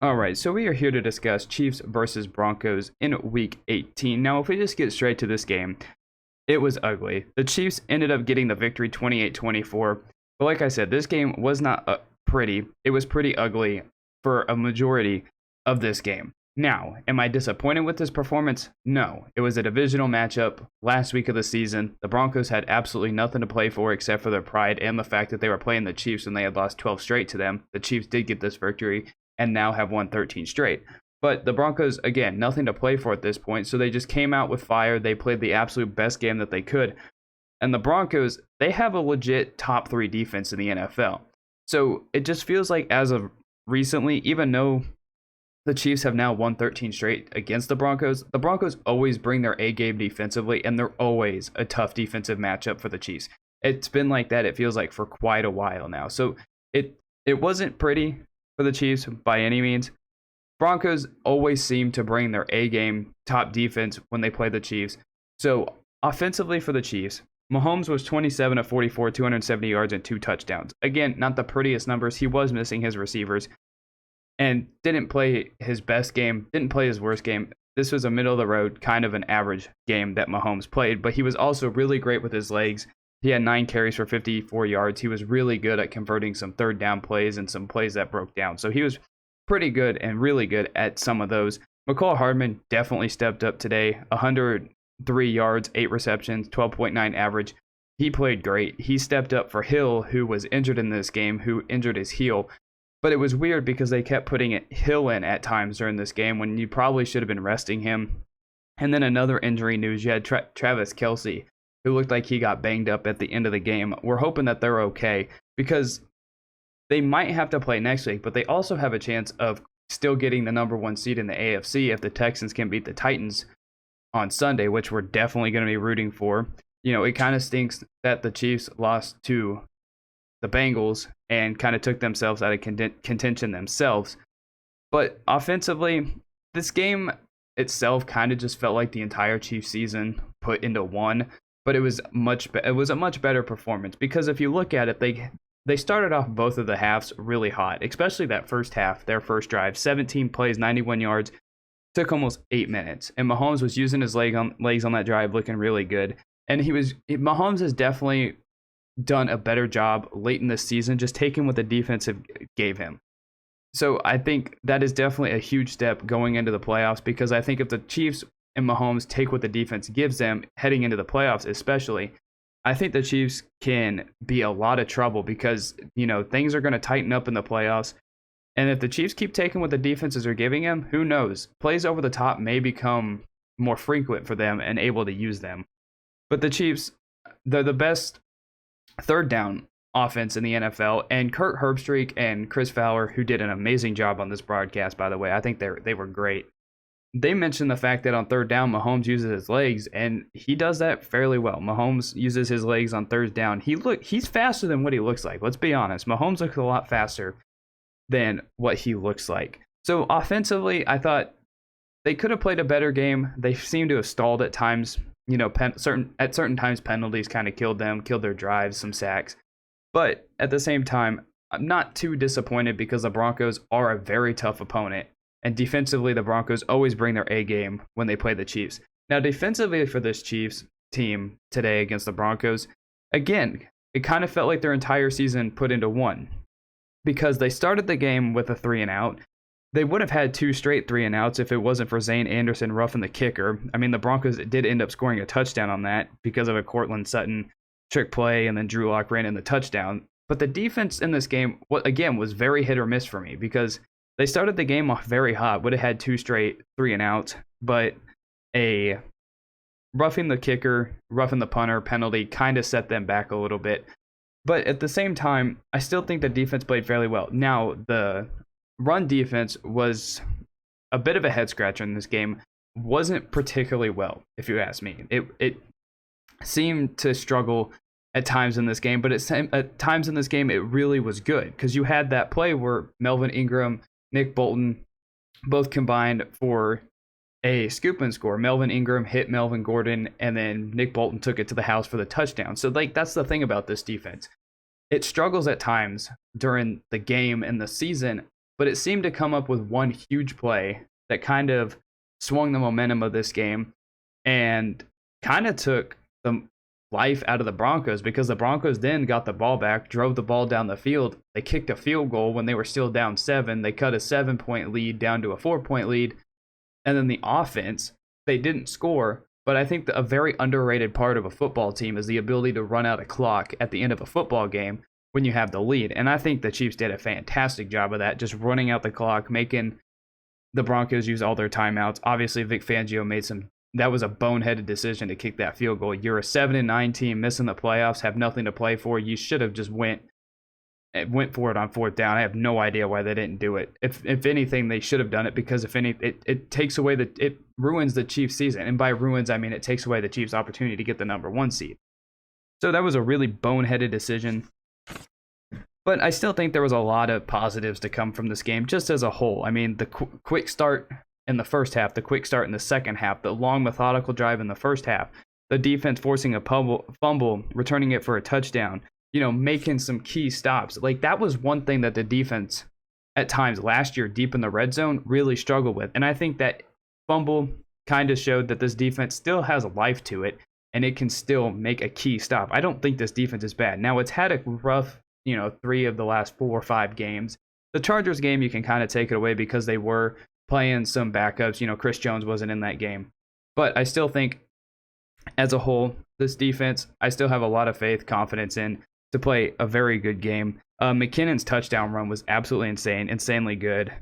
All right, so we are here to discuss Chiefs versus Broncos in week 18. Now, if we just get straight to this game, it was ugly. The Chiefs ended up getting the victory 28-24. But like I said, this game was not pretty. It was pretty ugly for a majority of this game. Now, am I disappointed with this performance? No. It was a divisional matchup last week of the season. The Broncos had absolutely nothing to play for except for their pride and the fact that they were playing the Chiefs when they had lost 12 straight to them. The Chiefs did get this victory and now have won 13 straight. But the Broncos, again, nothing to play for at this point, so they just came out with fire. They played the absolute best game that they could. And the Broncos, they have a legit top 3 defense in the NFL. So it just feels like as of recently, even though the Chiefs have now won 13 straight against the Broncos always bring their A game defensively, and they're always a tough defensive matchup for the Chiefs. It's been like that, it feels like, for quite a while now. So it wasn't pretty for the Chiefs by any means. Broncos always seem to bring their A-game top defense when they play the Chiefs. So offensively for the Chiefs, Mahomes was 27 of 44, 270 yards and 2 touchdowns. Again, not the prettiest numbers. He was missing his receivers and didn't play his best game, didn't play his worst game. This was a middle-of-the-road, kind of an average game that Mahomes played, but he was also really great with his legs. He had 9 carries for 54 yards. He was really good at converting some third down plays and some plays that broke down. So he was pretty good and really good at some of those. McCall Hardman definitely stepped up today. 103 yards, 8 receptions, 12.9 average. He played great. He stepped up for Hill, who was injured in this game, who injured his heel. But it was weird because they kept putting Hill in at times during this game when you probably should have been resting him. And then another injury news, you had Travis Kelce, who looked like he got banged up at the end of the game. We're hoping that they're okay because they might have to play next week, but they also have a chance of still getting the number 1 seed in the AFC if the Texans can beat the Titans on Sunday, which we're definitely going to be rooting for. You know, it kind of stinks that the Chiefs lost to the Bengals and kind of took themselves out of contention themselves. But offensively, this game itself kind of just felt like the entire Chiefs season put into one. But it was a much better performance because if you look at it, they started off both of the halves really hot, especially that first half, their first drive, 17 plays, 91 yards, took almost 8 minutes, and Mahomes was using his legs on that drive, looking really good. And Mahomes has definitely done a better job late in the season, just taking what the defense gave him. So I think that is definitely a huge step going into the playoffs because I think if the Chiefs and Mahomes take what the defense gives them heading into the playoffs, especially, I think the Chiefs can be a lot of trouble because, you know, things are going to tighten up in the playoffs. And if the Chiefs keep taking what the defenses are giving them, who knows? Plays over the top may become more frequent for them and able to use them. But the Chiefs, they're the best third down offense in the NFL. And Kurt Herbstreit and Chris Fowler, who did an amazing job on this broadcast, by the way, I think they were great. They mentioned the fact that on third down, Mahomes uses his legs, and he does that fairly well. Mahomes uses his legs on third down. He's faster than what he looks like. Let's be honest. Mahomes looks a lot faster than what he looks like. So offensively, I thought they could have played a better game. They seem to have stalled at times. You know, at certain times, penalties kind of killed their drives, some sacks. But at the same time, I'm not too disappointed because the Broncos are a very tough opponent. And defensively, the Broncos always bring their A game when they play the Chiefs. Now, defensively for this Chiefs team today against the Broncos, again, it kind of felt like their entire season put into one. Because they started the game with a 3-and-out. They would have had 2 straight 3-and-outs if it wasn't for Zane Anderson roughing the kicker. I mean, the Broncos did end up scoring a touchdown on that because of a Cortland Sutton trick play, and then Drew Lock ran in the touchdown. But the defense in this game, again, was very hit or miss for me because they started the game off very hot, would have had 2 straight 3-and-outs, but a roughing the kicker, roughing the punter penalty kind of set them back a little bit. But at the same time, I still think the defense played fairly well. Now, the run defense was a bit of a head scratcher in this game. Wasn't particularly well, if you ask me. It seemed to struggle at times in this game, but at times in this game, it really was good because you had that play where Melvin Ingram, Nick Bolton both combined for a scoop and score. Melvin Ingram hit Melvin Gordon, and then Nick Bolton took it to the house for the touchdown. So, that's the thing about this defense. It struggles at times during the game and the season, but it seemed to come up with one huge play that kind of swung the momentum of this game and kind of took the life out of the Broncos, because the Broncos then got the ball back, drove the ball down the field. They kicked a field goal when they were still down 7. They cut a 7-point lead down to a 4-point lead. And then the offense, they didn't score, but I think a very underrated part of a football team is the ability to run out a clock at the end of a football game when you have the lead. And I think the Chiefs did a fantastic job of that, just running out the clock, making the Broncos use all their timeouts. Obviously, Vic Fangio that was a boneheaded decision to kick that field goal. You're a 7-9 team missing the playoffs, have nothing to play for. You should have just went for it on 4th down. I have no idea why they didn't do it. If anything, they should have done it, because it takes away it ruins the Chiefs season. And by ruins, I mean it takes away the Chiefs' opportunity to get the number 1 seed. So that was a really boneheaded decision. But I still think there was a lot of positives to come from this game just as a whole. I mean, the quick start in the first half, the quick start in the second half, the long methodical drive in the first half, the defense forcing a fumble, returning it for a touchdown, making some key stops. Like, that was one thing that the defense at times last year deep in the red zone really struggled with. And I think that fumble kind of showed that this defense still has a life to it and it can still make a key stop. I don't think this defense is bad. Now, it's had a rough, 3 of the last 4 or 5 games. The Chargers game, you can kind of take it away because they were playing some backups. Chris Jones wasn't in that game. But I still think, as a whole, this defense, I still have a lot of faith, confidence in to play a very good game. McKinnon's touchdown run was absolutely insanely good.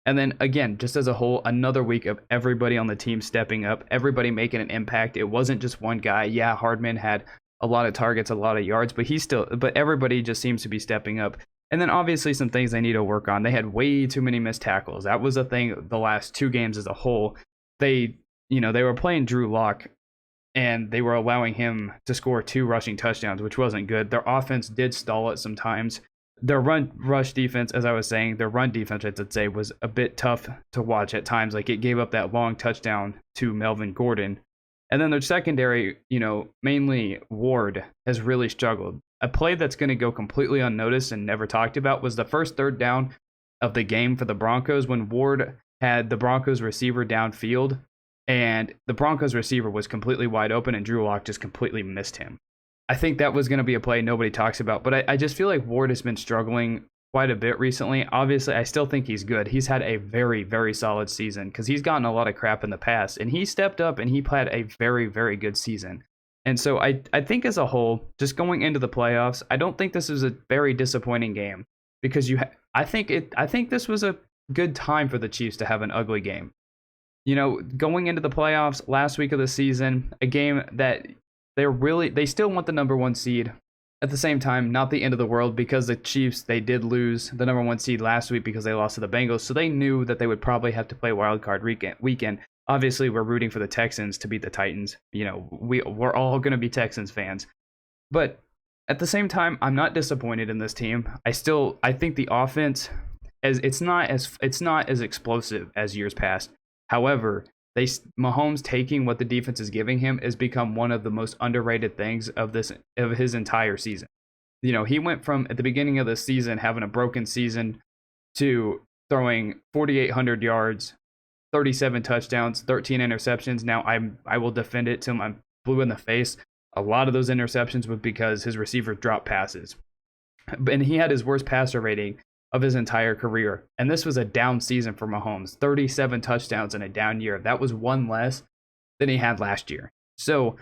And then, again, just as a whole, another week of everybody on the team stepping up, everybody making an impact. It wasn't just one guy. Yeah, Hardman had a lot of targets, a lot of yards, but everybody just seems to be stepping up. And then obviously some things they need to work on. They had way too many missed tackles. That was a thing the last 2 games as a whole. They were playing Drew Lock, and they were allowing him to score 2 rushing touchdowns, which wasn't good. Their offense did stall it sometimes. Their run defense, I should say, was a bit tough to watch at times. Like, it gave up that long touchdown to Melvin Gordon. And then their secondary, mainly Ward, has really struggled. A play that's going to go completely unnoticed and never talked about was the first 3rd down of the game for the Broncos, when Ward had the Broncos receiver downfield, and the Broncos receiver was completely wide open, and Drew Lock just completely missed him. I think that was going to be a play nobody talks about, but I just feel like Ward has been struggling quite a bit recently. Obviously, I still think he's good. He's had a very, very solid season because he's gotten a lot of crap in the past, and he stepped up and he had a very, very good season. And so I think as a whole, just going into the playoffs, I don't think this is a very disappointing game, because I think this was a good time for the Chiefs to have an ugly game. Going into the playoffs last week of the season, a game that they still want the number 1 seed. At the same time, not the end of the world, because the Chiefs, they did lose the number 1 seed last week because they lost to the Bengals. So they knew that they would probably have to play wild card weekend. Obviously, we're rooting for the Texans to beat the Titans. We're all going to be Texans fans. But at the same time, I'm not disappointed in this team. I think the offense, it's not as explosive as years past. However, Mahomes taking what the defense is giving him has become one of the most underrated things of his entire season. He went from, at the beginning of the season, having a broken season, to throwing 4,800 yards, 37 touchdowns, 13 interceptions. Now I will defend it till I'm blue in the face. A lot of those interceptions was because his receivers dropped passes. And he had his worst passer rating of his entire career. And this was a down season for Mahomes. 37 touchdowns in a down year. That was 1 less than he had last year. So,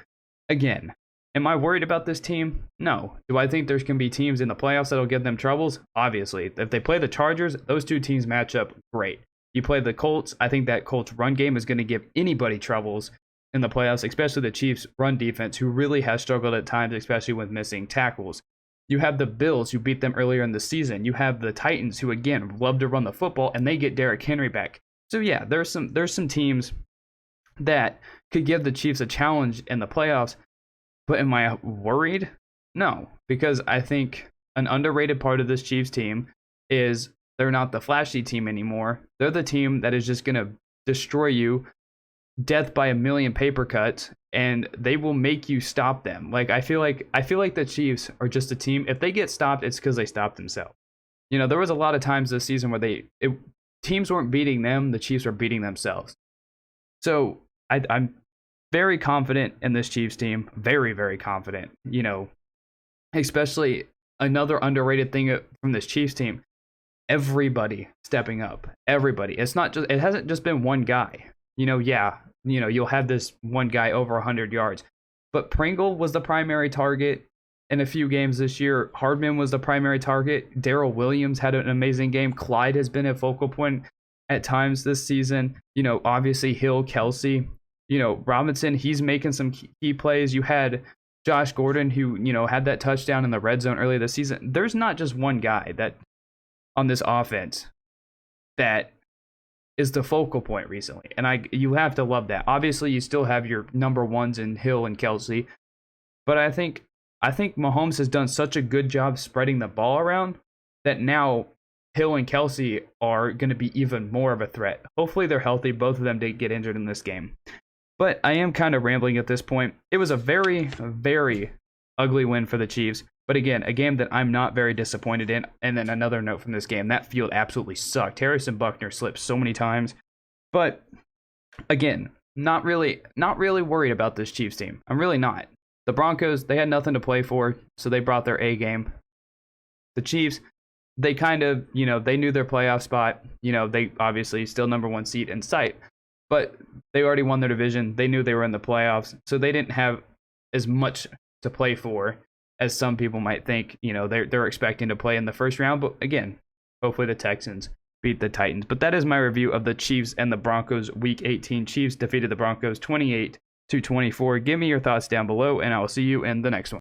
again, am I worried about this team? No. Do I think there can be teams in the playoffs that'll give them troubles? Obviously. If they play the Chargers, those 2 teams match up great. You play the Colts, I think that Colts run game is going to give anybody troubles in the playoffs, especially the Chiefs' run defense, who really has struggled at times, especially with missing tackles. You have the Bills, who beat them earlier in the season. You have the Titans, who, again, love to run the football, and they get Derrick Henry back. So, yeah, there's some teams that could give the Chiefs a challenge in the playoffs. But am I worried? No, because I think an underrated part of this Chiefs team is they're not the flashy team anymore. They're the team that is just going to destroy you, death by a million paper cuts, and they will make you stop them. Like, I feel like the Chiefs are just a team. If they get stopped, it's because they stopped themselves. There was a lot of times this season where teams weren't beating them, the Chiefs were beating themselves. So I'm very confident in this Chiefs team. Very, very confident. Especially another underrated thing from this Chiefs team. Everybody stepping up. Everybody. It hasn't just been one guy. You'll have this one guy over 100 yards. But Pringle was the primary target in a few games this year. Hardman was the primary target. Darrell Williams had an amazing game. Clyde has been a focal point at times this season. Obviously Hill, Kelsey, Robinson, he's making some key plays. You had Josh Gordon, who, had that touchdown in the red zone earlier this season. There's not just one guy that on this offense that is the focal point recently. And you have to love that. Obviously, you still have your number ones in Hill and Kelsey. But I think Mahomes has done such a good job spreading the ball around that now Hill and Kelsey are going to be even more of a threat. Hopefully they're healthy. Both of them did get injured in this game. But I am kind of rambling at this point. It was a very, very ugly win for the Chiefs. But again, a game that I'm not very disappointed in. And then another note from this game, that field absolutely sucked. Harrison Buckner slipped so many times. But again, not really worried about this Chiefs team. I'm really not. The Broncos, they had nothing to play for, so they brought their A game. The Chiefs, they kind of, they knew their playoff spot. They obviously still number one seed in sight. But they already won their division. They knew they were in the playoffs, so they didn't have as much to play for as some people might think. They're expecting to play in the first round. But again, hopefully the Texans beat the Titans. But that is my review of the Chiefs and the Broncos Week 18. Chiefs defeated the Broncos 28-24. Give me your thoughts down below, and I will see you in the next one.